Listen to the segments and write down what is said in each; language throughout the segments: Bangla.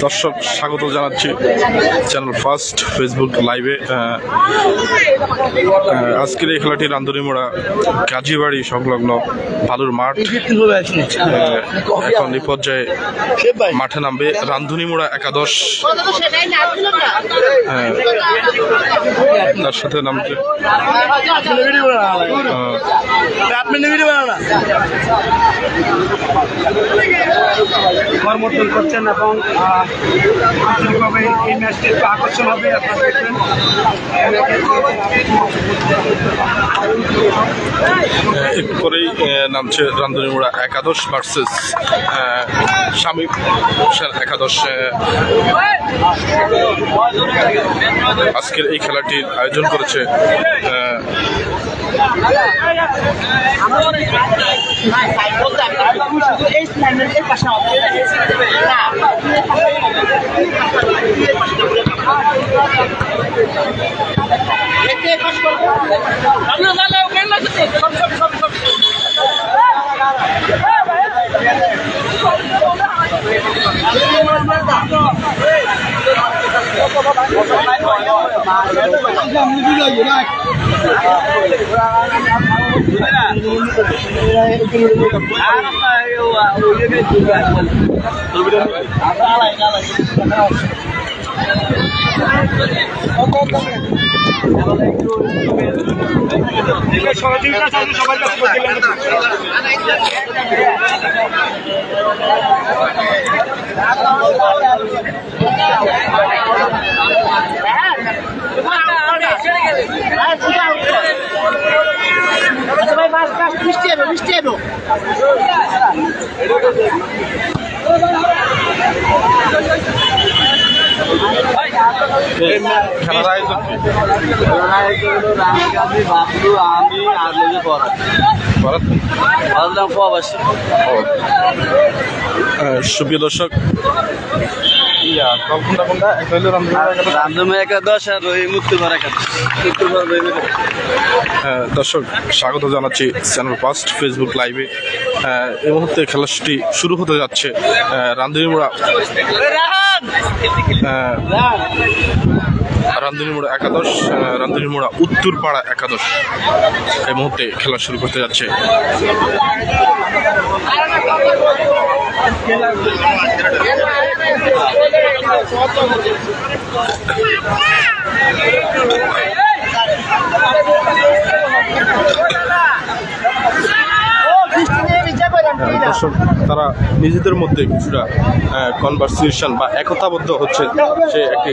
দর্শক স্বাগত জানাচ্ছি চ্যানেল ফার্স্ট ফেসবুক লাইভে। আজকের এই খেলাটি রান্ধুনিমোড়া কাজীবাড়ি সংলগ্ন ভালুর মাঠ। এখন এই পর্যায়ে মাঠে নামবে রান্ধুনিমোড়া একাদশ। তার সাথে নামছে সমর্থন করছেন এবং আন্তরিকভাবে এই ম্যাচটি একটু আকর্ষণ হবে। আপনারা দেখবেন একটু পরেই নামছে রান্ধুনিমোড়া একাদশ ভার্সেস শামীম হোসেন একাদশ। আজকের এই খেলাটির আয়োজন করেছে সহযোগিতা চাইলে সবাই কাছে খেলার আয়োজন সুপ্রিয় দর্শক, দর্শক স্বাগত জানাচ্ছি চ্যানেল ফার্স্ট ফেসবুক লাইভে। এই মুহূর্তে খেলাটি শুরু হতে যাচ্ছে। রান্ধুনিমোড়া একাদশ, রান্ধুনিমোড়া উত্তরপাড়া একাদশ এই মুহূর্তে খেলা শুরু করতে যাচ্ছে। দর্শক, তারা নিজেদের মধ্যে কিছুটা কনভারসেশন বা একতাবদ্ধ হচ্ছে, সে একটি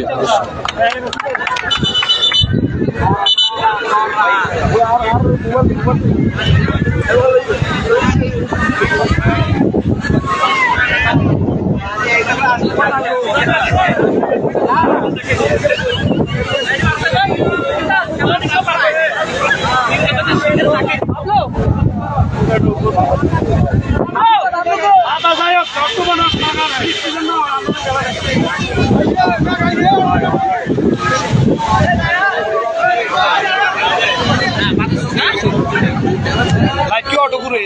অটো করে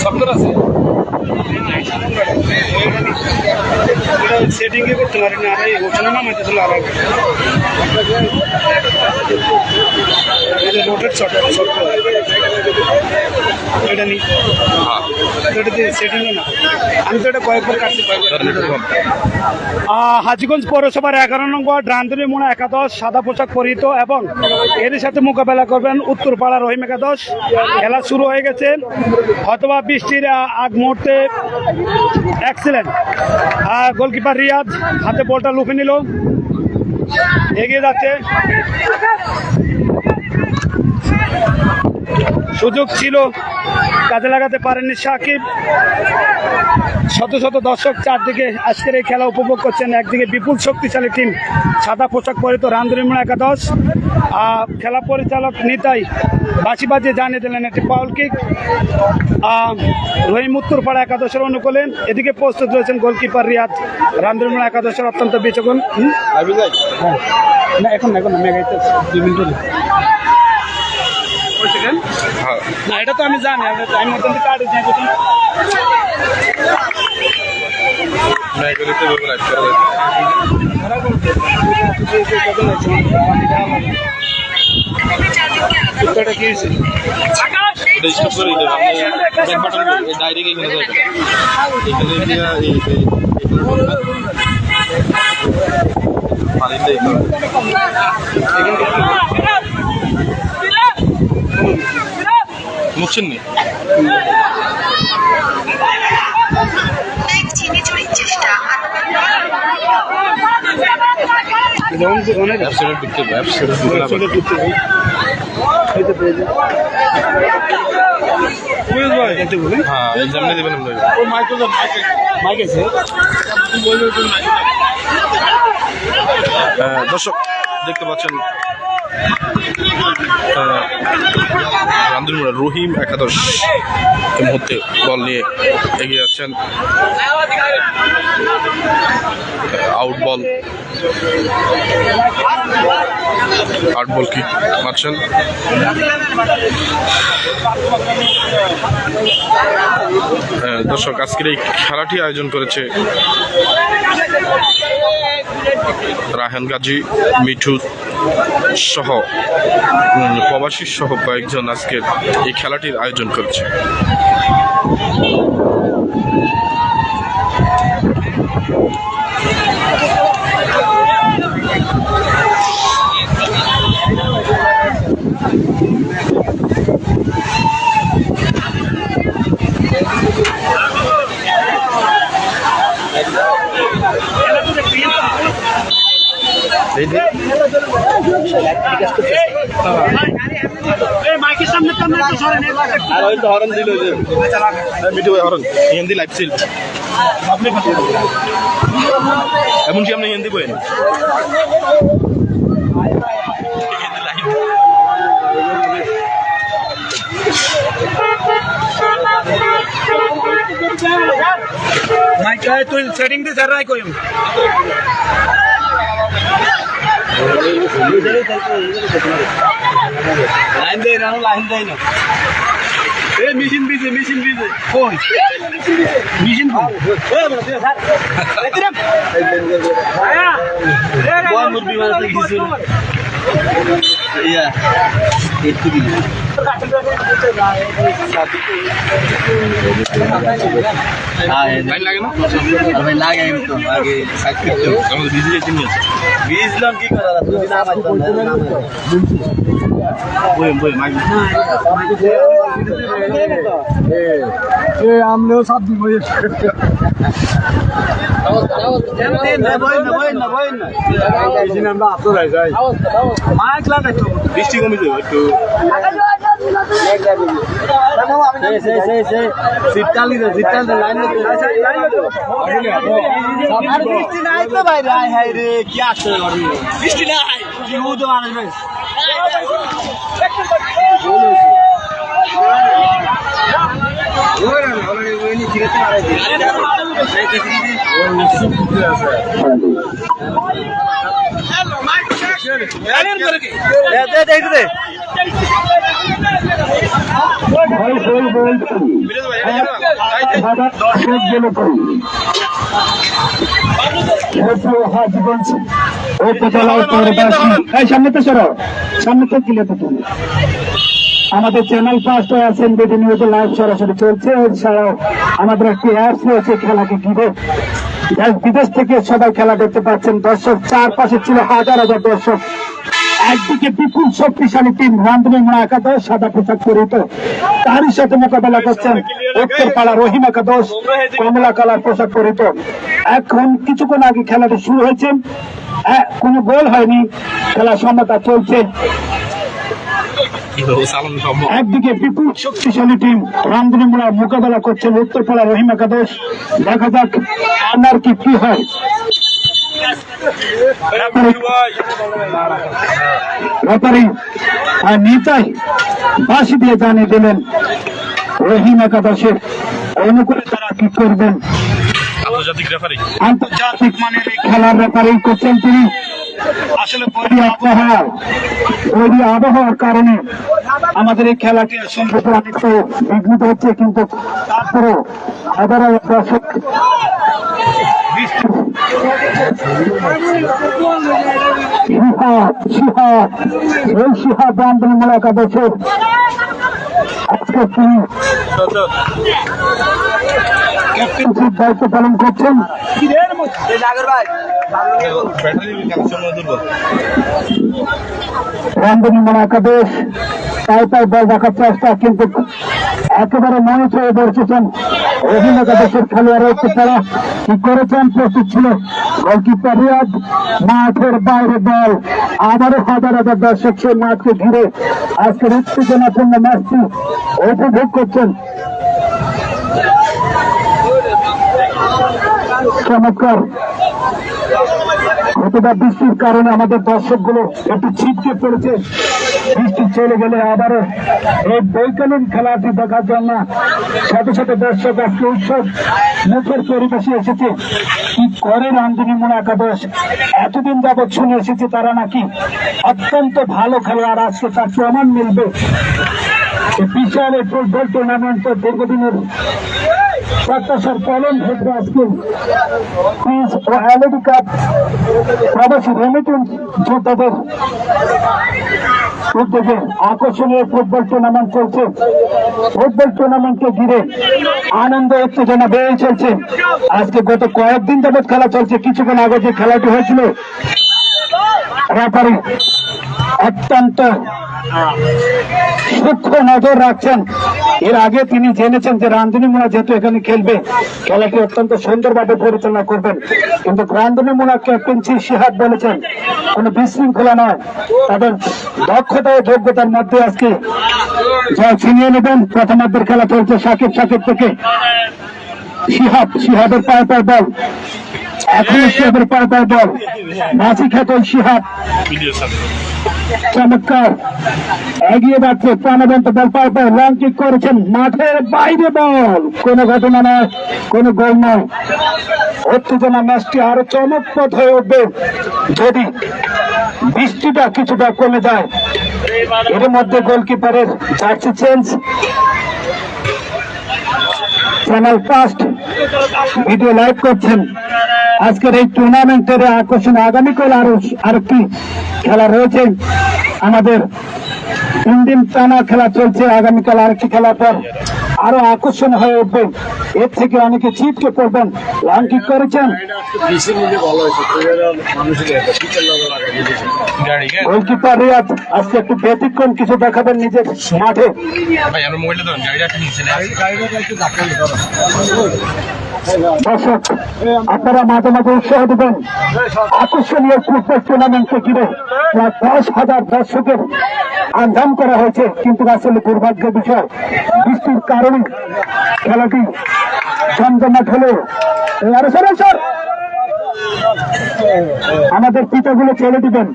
সফটওয়্যার আছে, সেটিং করতে পারি না। এই ওখানে নামাইতেছিল আর রোটেড সফটওয়্যার এটা নি সেটিং না। আমি তো এটা কয়েকবার কাটছি। হাজীগঞ্জ পৌরসভার 11 নং ওয়ার্ড রান্ধুনিমোড়া একাদশ সাদা পোশাক পরিহিত এবং এরই সাথে মোকাবেলা করবেন উত্তরপাড়া রহিম একাদশ। খেলা শুরু হয়ে গেছে, হয়তোবা বৃষ্টির আগ মুহূর্তে এক্সিলেন্ট গোলকিপার রিয়াদ হাতে বলটা লুফে নিল, এগিয়ে যাচ্ছে। সুযোগ ছিল, কাজে লাগাতে পারেননি সাকিব। শত শত দর্শক চারদিকে আজকের এই খেলা উপভোগ করছেন। একদিকে বিপুল শক্তিশালী টিম সাদা পোশাক পরিহিত রান্ধুনিমোড়া একাদশ। খেলা পরিচালক নিতাই বাঁশি বাজিয়ে জানিয়ে দিলেন একটি ফাউল কিক রহিম উত্তরপাড়া একাদশের অনুকূলে। এদিকে প্রস্তুত রয়েছেন গোলকিপার রিয়াদ রান্ধুনিমোড়া একাদশের অত্যন্ত বিচক্ষণ। না এখন না, এখন মেগাইতে 2 মিনিট হ্যাঁ না এটা তো আমি জানি, আমি মোটামুটি কার্ডে যাই যখন এটা কি হয়েছে? মুখছেন নি হ্যাঁ এক্সামে দেবেন দর্শক দেখতে পাচ্ছেন রামদুলমুড়া রহিম একাদশ এই মুহূর্তে বল নিয়ে এগিয়ে যাচ্ছেন। আউট বল কি মারছেন। দর্শক আজকের এই খেলাটি আয়োজন করেছে রায়হান গাজী, মিঠু সহ প্রবাসী সহ কয়েকজন আজকের এই খেলাটির আয়োজন করেছে। এমনকি আপনি হিন্দি বই তুই সেটিং দিয়ে স্যার রাই কই লাইন দেয় না, লাইন দেয় না। এই মেশিন বিজে কোন মেশিন মুরগি বানাতে কিছু ইয়া একটু দিন লাইন লাগে না ভাই লাগে তো আগে সাইড করতে আমাদের বিজি যেতে নিয়ে আছে বিজলাম কি করা দুদিন আমার বই মাইক আমলেও সব দিব বৃষ্টি কমে যাবে একটু বৃষ্টি নাই সামনে তো সরো, সামনে তো কিলে তো তুমি আমাদের চ্যানেল ফার্স্ট হয়ে আছেন, বিডি নিউজ লাইভ সরাসরি চলছে। এছাড়াও আমাদের একটি অ্যাপস রয়েছে খেলাকে ঘিরে, দেশ বিদেশ থেকে সবাই খেলা দেখতে পাচ্ছেন। দর্শক চারপাশে ছিল হাজার হাজার দর্শক। একদিকে বিপুল শক্তিশালী টিম রামদুলমুড়া একাদশ সাদা পোশাক পরিহিত, তারই সাথে মোকাবেলা করছেন উত্তরপাড়া রহিম একাদশ কমলা কালার পোশাক পরিহিত। এখন কিছুক্ষণ আগে খেলাটি শুরু হয়েছে, কোনো গোল হয়নি, খেলা সমতা চলছে। একদিকে বিপুল শক্তিশালী টিম রামদুলমুড়া মোকাবেলা করছেন উত্তরপাড়া রহিম একাদশ। দেখা যাক আপনার কি হয়। নেতাই বাঁশি দিয়ে জানিয়ে দিলেন রহিম একাদশের অনুকূলে তারা কি করবেন। আন্তর্জাতিক মানের এই খেলার ব্যাপারেই করছেন তিনি। আসলে ওই আবহাওয়ার কারণে আমাদের এই খেলাটি সম্পর্কে অনেকটা বিঘ্নিত হচ্ছে, কিন্তু তারপরেও হাজারো দর্শক এই সিহাব রামদুলিমুল একাদশের আজকে তিনি ক্যাপ্টেন্সির দায়িত্ব পালন করছেন। রামদুলিমুল একাদশ তাই বল রাখার চেষ্টা, কিন্তু একেবারে মনে হয়ে বসেছেন রহিম একাদশের খেলোয়াড় হচ্ছে তারা কি করেছেন, প্রস্তুত ছিল গোলকিপার রিয়াদ। মাঠের বাইরে বল, আবারও হাজার হাজার দর্শক সেই মাঠকে ঘিরে আজকের উত্তেজনাপূর্ণ ম্যাচটি উপভোগ করছেন। চমৎকার কতটা বৃষ্টির কারণে আমাদের দর্শকগুলো একটু ছিটকে পড়েছে। বৃষ্টি চলে গেলে আবারও এই বৈকালীন খেলাটি দেখার জন্য শত শত দর্শক আজকে উৎসব মুখের পরিবেশে এসেছে। কি করে রামদুলিমুল একাদশ, এতদিন যাবৎ শুনে এসেছে তারা নাকি অত্যন্ত ভালো খেলোয়াড়, আজকে তার প্রমাণ মিলবে। বিশাল এই ফুটবল টুর্নামেন্টের দীর্ঘদিনের প্রত্যাশার পালন হয়েছে আজকে প্রিন্স ও এলইডি কাপ প্রবাসী রেমিটেন্স যোদ্ধাদের উদ্যোগে আকর্ষণীয় ফুটবল টুর্নামেন্ট চলছে। ফুটবল টুর্নামেন্টকে ঘিরে আনন্দ উত্তেজনা বেড়ে চলছে। আজকে গত কয়েকদিন যাবৎ খেলা চলছে। কিছুক্ষণ আগে যে খেলাটি হয়েছিল, রেফারি অত্যন্ত সূক্ষ্ম নজর রাখছেন। এর আগে তিনি জেনেছেন যে রামদুলিমুলা যেহেতু এখানে খেলবে, খেলাটি অত্যন্ত সুন্দরভাবে পরিচালনা করবেন, কিন্তু রামদুলিমুলা ক্যাপ্টেন্সি সিহাব বলেছেন কোন বিশৃঙ্খলা নয়, তাদের দক্ষতা ও যোগ্যতার মধ্যে আজকে যা ছিনিয়ে নেবেন। প্রথমার্ধের খেলা চলছে সাকিব থেকে সিহাবের পায়ে বল, এখন সিহাবের পায়ে বল, মাঝি খেত সিহাব চমৎকার এগিয়ে যাচ্ছে, প্রাণবন্ত বল পায় লং কিক করেছেন, মাঠের বাইরে বল, কোন ঘটনা নয়, কোন গোল নয়। উত্তেজনা ম্যাচটি আরো চমকপ্রদ হয়ে উঠবে যদি বৃষ্টিটা কিছুটা কমে যায়। এর মধ্যে গোলকিপারের jersey change. Channel first video live করছেন। আজকের এই টুর্নামেন্টের আকর্ষণ আগামীকাল আরেকটি খেলা রয়েছে। আমাদের 3 দিন টানা খেলা চলছে, আগামীকাল আরেকটি খেলার পর আরো আকর্ষণ হয়ে উঠবে। এর থেকে অনেকে ছিটকে পড়বেন। লং কিক করেছেন, গোলকিপার রিয়াদ আজকে একটু ব্যতিক্রম কিছু দেখাবেন নিজের মাঠে। দর্শক আপনারা মাঝে মাঝে উৎসাহ দেবেন। আকর্ষণীয় ফুটবল টুর্নামেন্টকে ঘিরে প্রায় 10,000 দর্শকের আঞ্জাম করা হয়েছে, কিন্তু আসলে দুর্ভাগ্যের বিষয় বৃষ্টির কারণে খেলাটি জমজমাট হলেও আমাদের পিতাগুলো ছেড়ে দিবেন,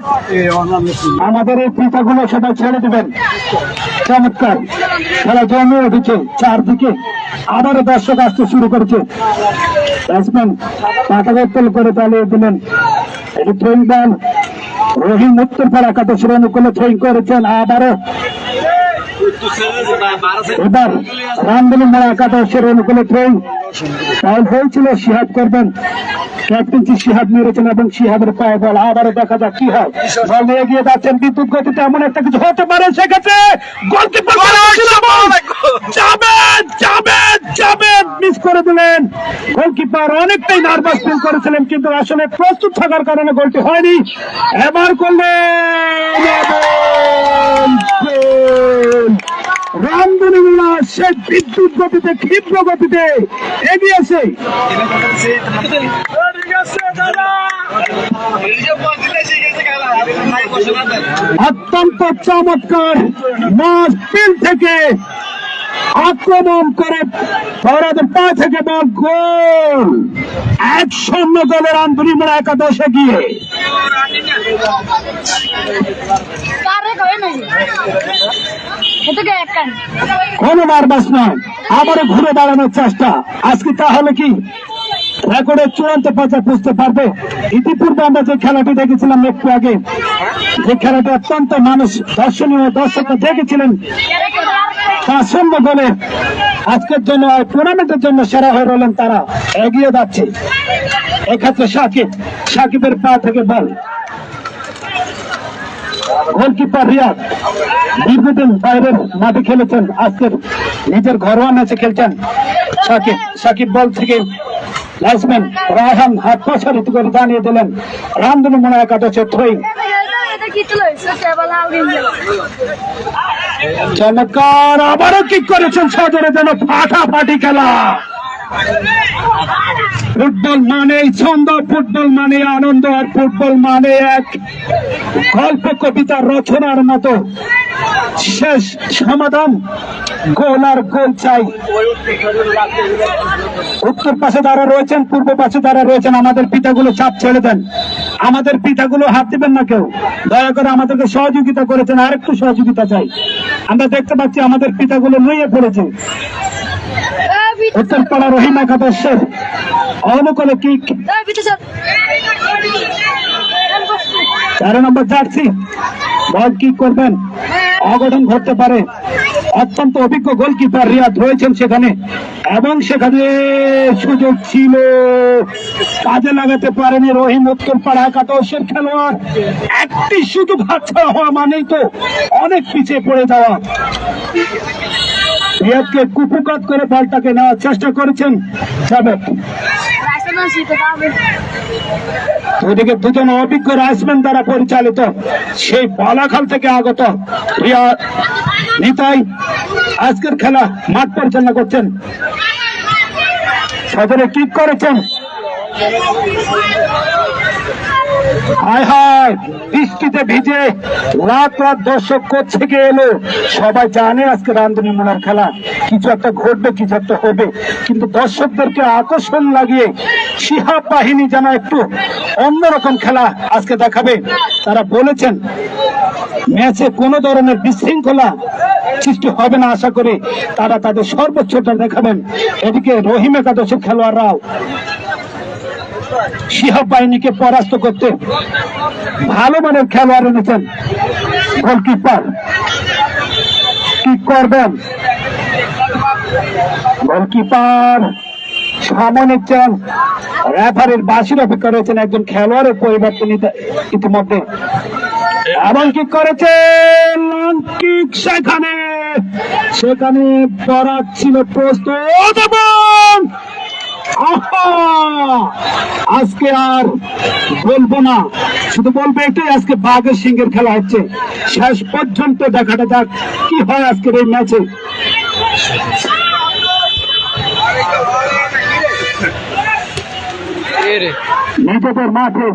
আমাদের এই পিতাগুলো সবাই ছেড়ে দিবেন। চমৎকার খেলা জমে উঠেছে, চারদিকে আবারও দর্শক আসতে শুরু করেছে। ব্যাটসম্যান পাতাগোত্তল করে চালিয়ে দিলেন। এটি থ্রোয়িং বল, রহিম উত্তরপাড়া একাদশের অনুকূলে থ্রোয়িং করেছেন। আবারও এবার রামদুলিমুলা একাদশের অনুকূলে থ্রোয়িং ফাউল হয়েছিল, সিহাব করবেন। ক্যাপ্টেন্সি সিহাব মেরেছেন এবং সিহাবের পায়ে বল। আবারও দেখা যাক কি হয়। বল নিয়ে এগিয়ে যাচ্ছেন বিদ্যুৎ গতিতে, এমন একটা কিছু হতে পারে। সেক্ষেত্রে গোলকিপার মিস করে দিলেন। গোলকিপার অনেকটাই নার্ভাস ফিল করেছিলেন, কিন্তু আসলে প্রস্তুত থাকার কারণে গোলটি হয়নি। এবার করলেন রামদুলিমুলা সে বিদ্যুৎ গতিতে, ক্ষিপ্র গতিতে এগিয়েছে। অত্যন্ত চমৎকার মাঝ ফিল্ড থেকে আক্রমণ করে ফরওয়ার্ডের পা থেকে বল, গোল। 1-0 গোলে রামদুলিমুলা একাদশে গিয়ে কোনো নার্ভাস নয়, আবারও ঘুরে দাঁড়ানোর চেষ্টা। আজকে তাহলে কি রেকর্ডের চূড়ান্ত পর্যায়ে বুঝতে পারবে। ইতিপূর্বে আমরা যে খেলাটি দেখেছিলাম একটু আগে, যে খেলাটি অত্যন্ত মানুষ দর্শনীয়, দর্শকরা দেখেছিলেন তা সম্ভব হলে আজকের জন্য টুর্নামেন্টের জন্য সেরা হয়ে রইলেন তারা, এগিয়ে যাচ্ছে। এক্ষেত্রে সাকিবের পা থেকে বল, গোলকিপার রিয়াদ দীর্ঘদিন বাইরের মাঠে খেলেছেন, আজকের নিজের ঘরোয়া ম্যাচে খেলছেন সাকিব বল থেকে লাইসম্যান রায়হান হাত প্রসারিত করে জানিয়ে দিলেন রামধনু মনে একাদশের থ্রোয়িং। চমৎকার, আবারও কিক করেছেন সজরে, যেন ফাটাফাটি খেলা। ফুটবল মানে ছন্দ, ফুটবল মানে আনন্দ, আর ফুটবল মানে এক গল্প কবিতা রচনার মতো শেষ সমাধান। গোল আর গোল চাই। উত্তর পাশে যারা রয়েছেন, পূর্ব পাশে যারা রয়েছেন, আমাদের পিতাগুলো চাপ ছেড়ে দেন, আমাদের পিতাগুলো হাত দিবেন না কেউ, দয়া করে আমাদেরকে সহযোগিতা করেছেন, আরেকটু সহযোগিতা চাই। আমরা দেখতে পাচ্ছি আমাদের পিতাগুলো নুয়ে পড়েছে। উত্তরপাড়া রহিম একাদশের অনুকূলে কিক, 13 নম্বর জার্সি বল কিক করবেন, অঘটন ঘটতে পারে। অত্যন্ত অভিজ্ঞ গোলকিপার রিয়াদ রয়েছেন সেখানে, এবং সেখানে সুযোগ ছিল, কাজে লাগাতে পারেনি রহিম। উত্তরপাড়া একাদশের খেলোয়াড়, একটি সুযোগ হাতছাড়া হওয়া মানেই তো অনেক পিছিয়ে পড়ে যাওয়া। রিয়াদকে কুপুকাত করে বলটাকে নেওয়ার চেষ্টা করেছেন জাবেদ। ওদিকে দুজন অভিজ্ঞ রাইসম্যান দ্বারা পরিচালিত সেই বালাখাল থেকে আগত রিয়াদ নিতাই আজকের খেলা মাঠ পরিচালনা করছেন। সদরে কিক করেছেন, হায় হায়, বৃষ্টিতে ভিজে লাখ লাখ দর্শক থেকে এলো। সবাই জানে আজকে রামধনু মোনার খেলা, কিছু একটা ঘটবে, কিছু একটা হবে, কিন্তু দর্শকদেরকে আকর্ষণ লাগিয়ে শিহাব বাহিনী যেন একটু অন্যরকম খেলা আজকে দেখাবে। তারা বলেছেন ম্যাচে কোনো ধরনের বিশৃঙ্খলা সৃষ্টি হবে না, আশা করি তারা তাদের সর্বোচ্চটা দেখাবেন। এদিকে রহিম একাদশের খেলোয়াড়রাও শিহাব বাহিনীকে পরাস্ত করতে ভালো মানের খেলোয়াড় এনেছেন। গোলকিপার কি করবেন, গোলকিপার সামনে নিচ্ছেন, রেফারির বাঁশির অপেক্ষা রয়েছেন, একজন খেলোয়াড়ের পরিবর্তন ইতিমধ্যে। এবং কি করেছেন সেখানে সেখানে পড়ার ছিল প্রস্তুত। আজকে আর বলবো না, শুধু বলবো এটাই, আজকে বাঘের সিংহের খেলা হচ্ছে। শেষ পর্যন্ত দেখাটা যাক কি হয় আজকের এই ম্যাচে। নিজেদের মাঠে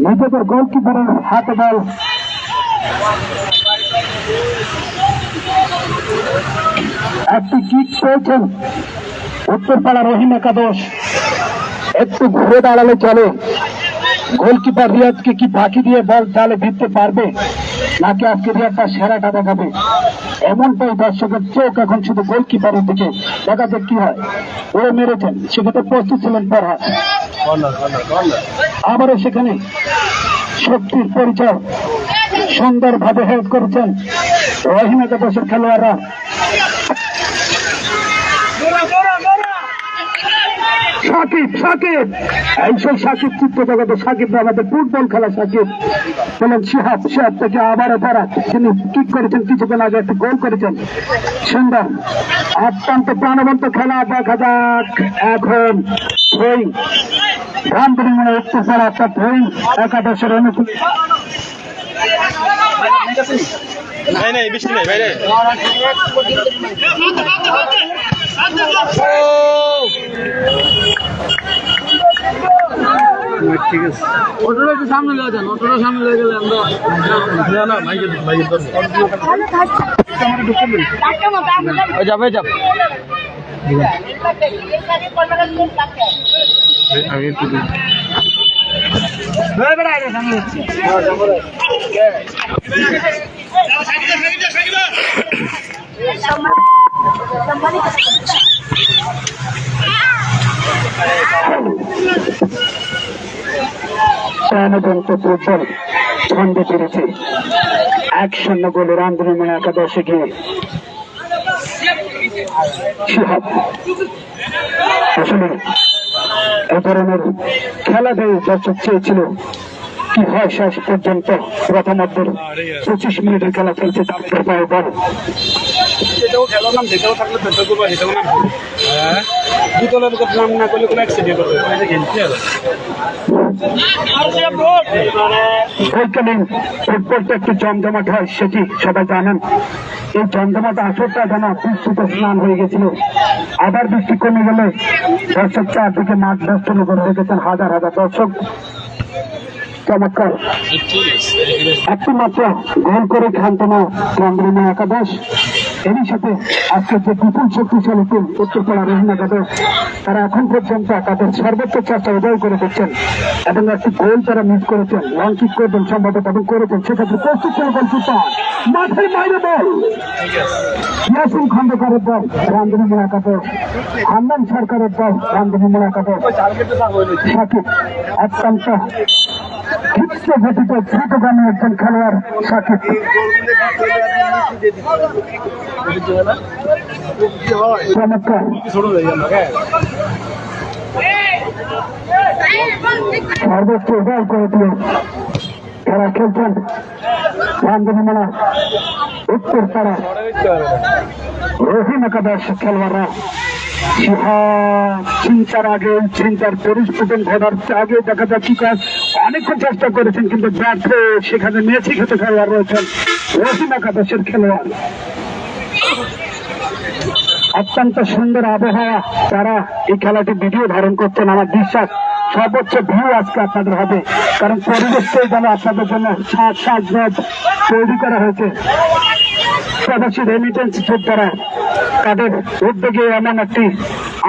নিজেদের গোলকিপারের হাতে বল, একটি কিক পেয়েছেন উত্তরপাড়া রহিম একাদশ। একটু ঘুরে দাঁড়ালে চলে, গোলকিপার রিয়াদকে কি ফাঁকি দিয়ে বল জালে ভিড়তে পারবে, নাকি আজকে রিয়াদ তার সেরাটা দেখাবে? এমনটাই দর্শকের চোখ এখন শুধু গোলকিপারের দিকে, দেখা যাক কি হয়। ওরে মেরেছেন, সেক্ষেত্রে প্রস্তুত ছিলেন ফরহাদ, আবারও সেখানে শক্তির পরিচয় সুন্দরভাবে হেল্প করেছেন রহিম একাদশের খেলোয়াড়রা। সাকিব এই সেই সাকিব চিত্র জগতে, সাকিব আমাদের ফুটবল খেলা। সাকিব বলেন শিহাব থেকে আবারও ফরাত, তিনি কিক করেছেন, কিছুক্ষণ আগে একটি গোল করেছেন। সুন্দর, অত্যন্ত প্রাণবন্ত খেলা। দেখা যাক এখন থ্রোয়িং, রামধনু মনে উত্তরপাড়া একটা থ্রোয়িং একাদশের অনুকূলে। ঠিক আছে, অটোটা একটু সামনে লয়ে যান, অটোটা সামনে লয়ে গেলে আমরা যাবে যাবে। প্রাণবন্ত ফুটবল ছন্দে ফিরেছে 1-0 গোলে রামধনুময় একাদশে গিয়ে শিহাব। আসলে এ ধরনের খেলাটাই দর্শক চেয়েছিল। কি হয় শেষ পর্যন্ত প্রথমার্ধের 25 মিনিটের খেলা চলছে। তারপরে পায় বল যেটাও খেলার নাম যেটাও থাকলে পেট্রোল করবো সেটাও নাম দুতলের নাম না করলে কোনো অ্যাক্সিডেন্ট হবে খেলতে হবে। বৈকালীন ফুটবলটা একটু জমজমাট হয় সেটি সবাই জানেন। এই জমজমাট আসরটা যেন বৃষ্টিতে স্নান হয়ে গেছিল। আবার বৃষ্টি কমে গেলে দর্শক চারদিকে মাঠ বেষ্টন করে রেখেছেন হাজার হাজার দর্শক। চমৎকার একটি মাত্র গোল করে ক্ষান্ত না রামধনুময় একাদশ। এরই সাথে আজকের যে বিপুল শক্তিশালী টিম উত্তরপাড়া রহিম একাদশ, তারা এখন পর্যন্ত তাদের সর্বোচ্চ চেষ্টা উদয় করে দিচ্ছেন এবং একটি গোল তারা মিস করেছেন। লং কিক করবেন সম্ভবত এবং করেছেন, সেক্ষেত্রে প্রস্তুত করে গোলকিপার মাঠের বাইরে বল ইয়াসিন খন্দকারের বল রামধনুময় একাদশ, হান্নান সরকারের বল রামধনুময় একাদশ। সাকিব অত্যন্ত ক্ষিপ্ত গতিতে দ্রুতগামী একজন খেলোয়াড় সাকিব। চমৎকার সর্বোচ্চ উদয় করে দিয়ে খেলা খেলছেন রামধনুময় উত্তরপাড়া রহিম একাদশ খেলোয়াড়রা। চিন্তার আগে চিন্তার পরিস্ফুটন ঘটার আগে দেখা যাচ্ছে অনেকক্ষণ চেষ্টা করেছেন কিন্তু ব্যর্থ। সেখানে মেসি খেতে খেলোয়াড় রয়েছেন রহিম একাদশের খেলোয়াড়। অত্যন্ত সুন্দর আবহাওয়া, তারা এই খেলাটি ভিডিও ধারণ করছেন। আমার বিশ্বাস সর্বোচ্চ ভিউ আজকে আপনাদের হবে, কারণ পরিবেশটাই যেন আপনাদের জন্য সাজ তৈরি করা হয়েছে। প্রবাসী রেমিটেন্স যোদ্ধারা তাদের উদ্যোগে এমন একটি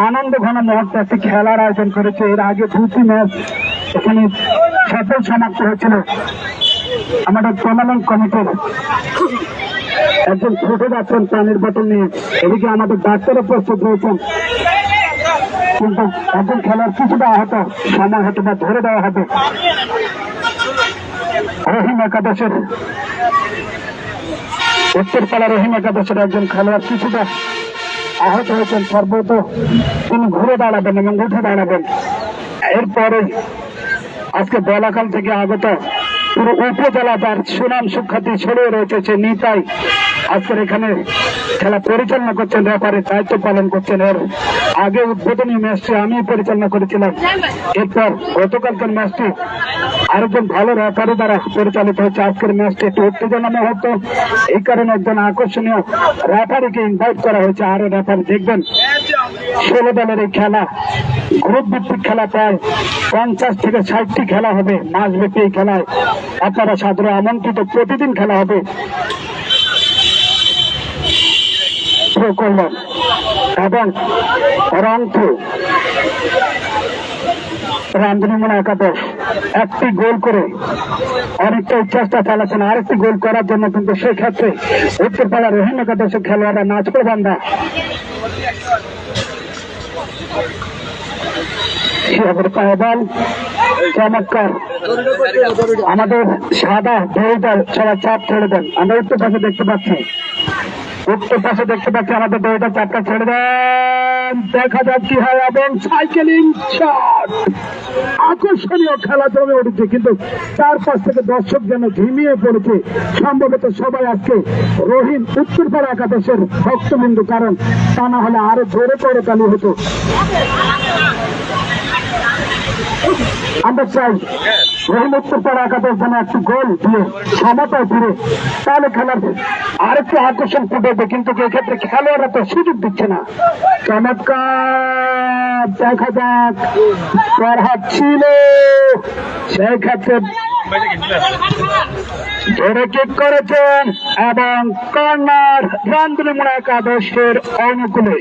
আনন্দ ঘন মুহূর্তে একটি খেলার আয়োজন করেছে। এর আগে 2টি ম্যাচ এখানে সফল সমাপ্ত হয়েছিল। আমাদের টুর্নামেন্ট কমিটির একজন ছুটে যাচ্ছেন পানির বোতল নিয়ে, এদিকে আমাদের ডাক্তারও প্রস্তুত রয়েছেন, কিন্তু একজন খেলার কিছুটা আহত, সময় হয়তো বা ধরে দেওয়া হবে। রহিম একাদশের উত্তরপাড়া রহিম একাদশের একজন খেলোয়াড় কিছুটা আহত হয়েছেন, সর্বত তিনি ঘুরে দাঁড়াবেন এবং উঠে দাঁড়াবেন। এরপরে আজকে বলাকাল থেকে আগত পুরো উপজেলা যার সুনাম সুখ্যাতি ছড়িয়ে রয়েছে সে নিতাই আজকের এখানে খেলা পরিচালনা করছেন, রেফারির দায়িত্ব পালন করছেন। এর আগে উদ্বোধনী ম্যাচটি আমি পরিচালনা করেছিলাম। এরপর গতকালকের ম্যাচটি আরেকজন ভালো রেফারি দ্বারা পরিচালিত হচ্ছে। আজকের ম্যাচটি একটু উত্তেজনা মুহূর্ত, এই কারণে একজন আকর্ষণীয় রেফারিকে ইনভাইট করা হয়েছে। আরো রেফারি দেখবেন 16 দলের এই খেলা গ্রুপ ভিত্তিক খেলা, প্রায় 50 থেকে 60টি খেলা হবে মাসব্যাপী। এই খেলায় আপনারা সাধারণ আমন্ত্রিত, প্রতিদিন খেলা হবে। করলেন এবং রংপুর রামধনুময় একাদশ একটি গোল করে অনেকটা চেষ্টা চালাচ্ছেন আরেকটি গোল করার জন্য, কিন্তু সেক্ষেত্রে উত্তরপাড়া রহিম একাদশের খেলোয়াড়রা নাচবে বান্ধা। বল চমৎকার, আমাদের সাদা দড়িটার সবাই চাপ ছেড়ে দেন। আমরা উত্তর পাশে দেখতে পাচ্ছি আমাদের দড়িটার চাপটা ছেড়ে দেন, দেখা যাক কি হয়। এবং সাইকেলিং শট, আকর্ষণীয় খেলা জমে উঠেছে, কিন্তু চারপাশ থেকে দর্শক যেন ঝিমিয়ে পড়েছে। সম্ভবত সবাই আজকে রহিম উত্তরপাড়া একাদশের ভক্তবিন্দু, কারণ তা না হলে আরো জোরে করে চালু হতো। আমরা চাই রহিম উত্তরপাড়া একাদশ যেন একটি গোল দিয়ে সমতায় ফিরে, তাহলে খেলার আরেকটু আকর্ষণ ফুটেছে, কিন্তু এক্ষেত্রে খেলোয়াড়রা তো সুযোগ দিচ্ছে না। চমৎকার, দেখা যাক ফরহাদ ছিল, সেই ক্ষেত্রে ধরে কিক করেছেন এবং কর্নার রামধনুময় একাদশের অনুকূলে।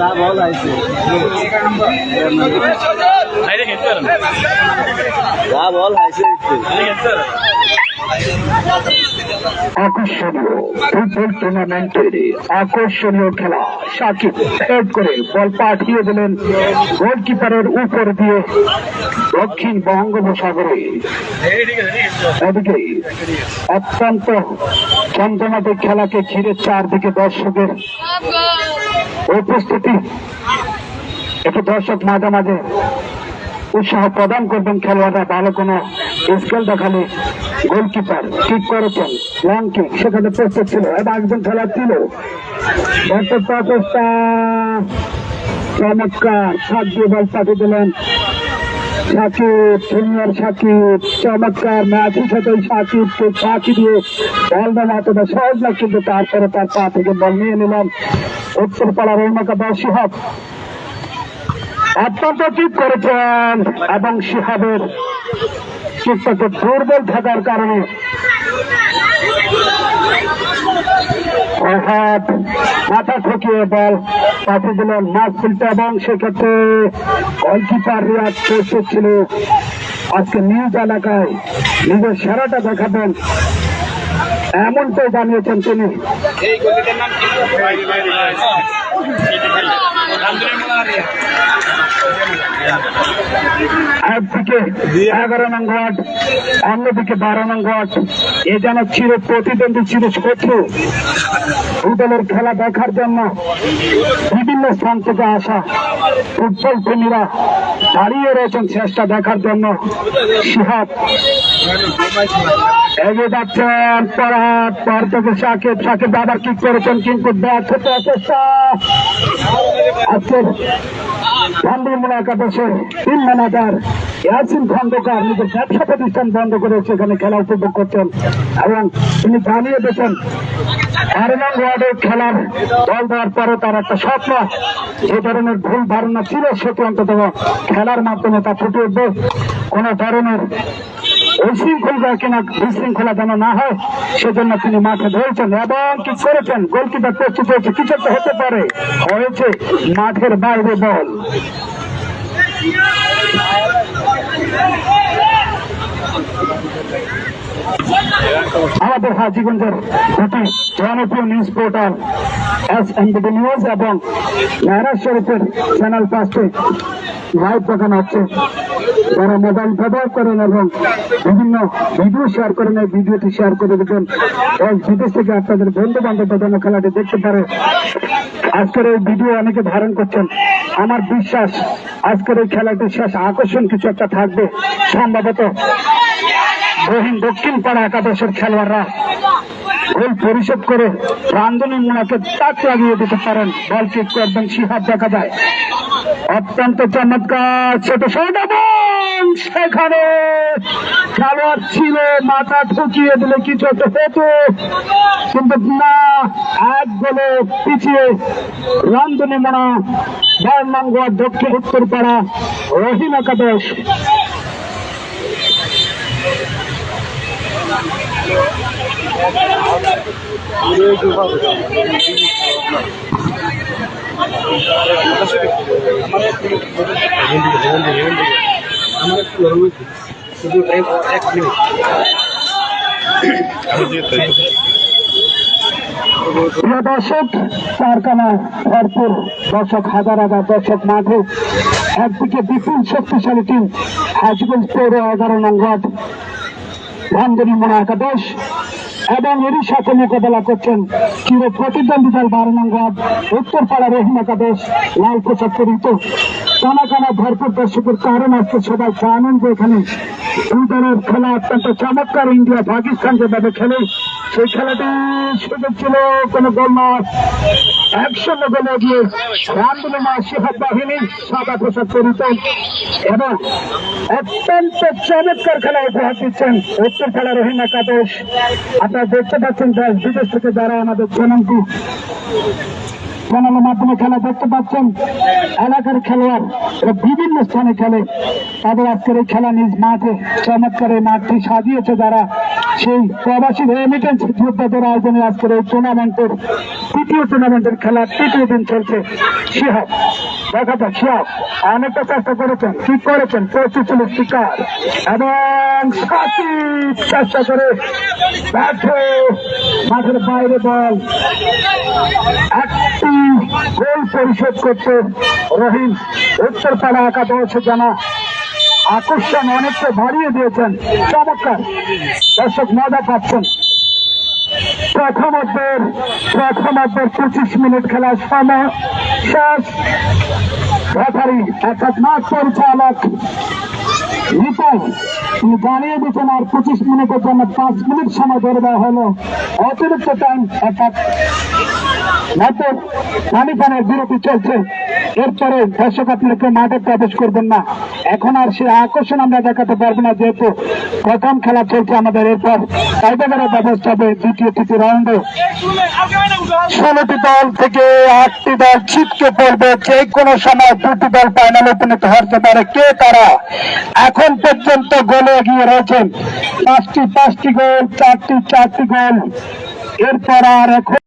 যা বল আছে যা বল আছে আকর্ষণীয় ফুটবল টুর্নামেন্টের আকর্ষণীয় খেলা। সাকিব হেড করে বল পাঠিয়ে দিলেন গোলকিপারের উপর দিয়ে দক্ষিণ বঙ্গোপসাগরে। এদিকে অত্যন্ত জমজমাটে খেলাকে ঘিরে চারদিকে দর্শকের উপস্থিতি। একটু দর্শক মাঝে মাঝে উৎসাহ প্রদান করবেন খেলোয়াড়রা। ভালো কোনো স্কেল দেখালে গোলকিপার ঠিক করেছেন, লং কিক সেখানে প্রস্তুত ছিল এবং একজন খেলা ছিল চমৎকার সাত দিয়ে বল পাঠিয়ে দিলেন সাকিব, জুনিয়র সাকিব। চমৎকার ম্যাচের সাথে সাকিবকে ফাঁকি দিয়ে বল দেওয়া এতটা সহজ না, কিন্তু তারপরে তার পা থেকে বল নিয়ে নিলেন উত্তরপাড়ার রহিমাকাদর শিহাব। অত্যন্ত ঠিক করেছেন এবং শিহাবের চিত্তকে দুর্বল থাকার কারণে মাথা ঠকিয়ে বল পাঠিয়ে দিলেন মাসফিল্ড এবং সেক্ষেত্রে গোলকিপার রিয়াদ প্রস্তুত ছিল আজকে নিজ এলাকায় নিজের সেরাটা দেখাবেন, এমনটাই জানিয়েছেন তিনি। একদিকে 11 নং ওয়ার্ড, অন্যদিকে 12 নং ওয়ার্ড। এ যেন চির প্রতিদ্বন্দ্বী, চির শত্রু। ফুটবলের খেলা দেখার জন্য বিভিন্ন স্থান থেকে আসা ফুটবল প্রেমীরা দাঁড়িয়ে রয়েছেন চেষ্টা দেখার জন্য। শিহাব এগিয়ে যাচ্ছেন, পর থেকে সাকিব, সাকিব আবার কিক করেছেন কিন্তু ব্যর্থ চেষ্টা। আজকের ধানমন্ডি একাদশের টিম ম্যানেজার ইয়াসিন খন্দকার নিজের ব্যবসা প্রতিষ্ঠান বন্ধ করে সেখানে খেলা উপভোগ করছেন এবং তিনি জানিয়ে দিয়েছেন 12 নং ওয়ার্ডের খেলার দল দেওয়ার পরে তার একটা স্বপ্ন, যে ধরনের ভুল ধারণা ছিল সেটি অন্তত খেলার মাধ্যমে তা ফুটে উঠবে। কোন ধরনের উশৃঙ্খলা কিনা বিশৃঙ্খলা যেন না হয় সেজন্য তিনি মাঠে ধরেছেন এবং কি করেছেন। গোলকিপার প্রস্তুত হয়েছে, কিছু একটা হতে পারে, হয়েছে মাঠের বাইরে বল। আমাদের হাজীগঞ্জের দুটি জনপ্রিয় নিউজ পোর্টাল SNBD নিউজ এবং মেহরাজ শরীফের চ্যানেল 5 লাইভ দেখানো হচ্ছে। যারা মোবাইল ব্যবহার করেন এবং বিভিন্ন ভিডিও শেয়ার করেন, এই ভিডিওটি শেয়ার করে দেবেন দেশ বিদেশ থেকে আপনাদের বন্ধু বান্ধব যেন খেলাটি দেখতে পারে। আজকের এই ভিডিও অনেকে ধারণ করছেন, আমার বিশ্বাস আজকের এই খেলাটির শেষ আকর্ষণ কিছু একটা থাকবে। সম্ভবত দক্ষিণ পাড়া একাদশের খেলোয়াড়রা গোল পরিশোধ করে রান্ধনী মোড়াকে তাক লাগিয়ে দিতে পারেন। বল কিক করবেন শিহাব, দেখা যায় অত্যন্ত চমৎকার ছোট শট এবং সেখানে খেলোয়াড় ছিল, মাথা ঠুকিয়ে দিলে কিছু একটা হতো কিন্তু না, এক গোলে পিছিয়ে রান্ধনী মোড়া 12 নং ওয়ার্ড দক্ষিণ উত্তরপাড়া রহিম একাদশ। দর্শক কারখানা ভরপুর, দর্শক হাজার হাজার দর্শক মাঠে। একদিকে বিপুল শক্তিশালী টিম হাজীগঞ্জ পৌর 11 নং ওয়ার্ড ধানমন্ডি একাদশ এবং এরই সাথে মোকাবেলা করছেন চির প্রতিদ্বন্দ্বী দল 12 নং ওয়ার্ড উত্তরপাড়া রহিম একাদশ লাল পোশাক পরিহিত। কানা কানা ভরপুর দর্শকের কারণ আজকে সবাই জানেন যে এখানে দুই দলের খেলা অত্যন্ত চমৎকার। ইন্ডিয়া পাকিস্তান যেভাবে খেলে সেই খেলাটি সুযোগ ছিল কোনো গোল নয়, 1-0 গোলে গিয়ে রামদুল্লাহ শিহাব বাহিনী সাদা পোশাক পরিহিত এবং অত্যন্ত চমৎকার খেলা উপহার দিচ্ছেন উত্তরপাড়া রহিম একাদশ। আপনারা দেখতে পাচ্ছেন দেশ বিদেশ থেকে যারা আমাদের চ্যানেলের মাধ্যমে খেলা দেখতে পাচ্ছেন, এলাকার খেলোয়াড় বিভিন্ন স্থানে খেলে, তাদের আজকের এই খেলা নিজ মাঠে চমৎকার এই মাঠটি সাজিয়েছে যারা সেই প্রবাসী রেমিটেন্স যোদ্ধাদের আয়োজনে আজকের এই টুর্নামেন্টের তৃতীয় টুর্নামেন্টের খেলা তৃতীয় দিন চলছে। শিহাব, দেখা যাক শিহাব অনেকটা চেষ্টা করেছেন, ঠিক করেছেন, প্রস্তুত ছিল শিকার এবং সাকিব চেষ্টা করে ব্যর্থ মাঠের বাইরে বল, একটি গোল পরিশোধ করতে রহিম। উত্তরপাড়া একাদশ জানা আকর্ষণ অনেকটা বাড়িয়ে দিয়েছেন, চমৎকার, দর্শক মজা পাচ্ছেন। প্রথমার্ধের 25 মিনিট খেলার সময় শেষ। রেফারি অর্থাৎ মাঠ পরিচালক নিতাই তিনি জানিয়ে দিচ্ছেন আর 25 মিনিটের জন্য 5 মিনিট সময় ধরে দেওয়া হলো অতিরিক্ত টাইম, অর্থাৎ পানি পানের বিরতি চলছে। এরপরে দর্শক আপনারা কেউ মাঠে প্রবেশ করবেন না, এখন আর সে আকর্ষণ আমরা দেখাতে পারবো না, যেহেতু প্রথম খেলা চলছে আমাদের। এরপর টাইব্রেকারের ব্যবস্থা হবে দ্বিতীয় তৃতীয় রাউন্ডে। 16টি দল থেকে 8টি দল ছিটকে পড়বে, যে কোনো সময় 2টি দল ফাইনালে উপনীত হতে পারে। কে তারা? এখন পর্যন্ত গোলে এগিয়ে রয়েছেন 5টি গোল, 4টি গোল। এরপর আর এখন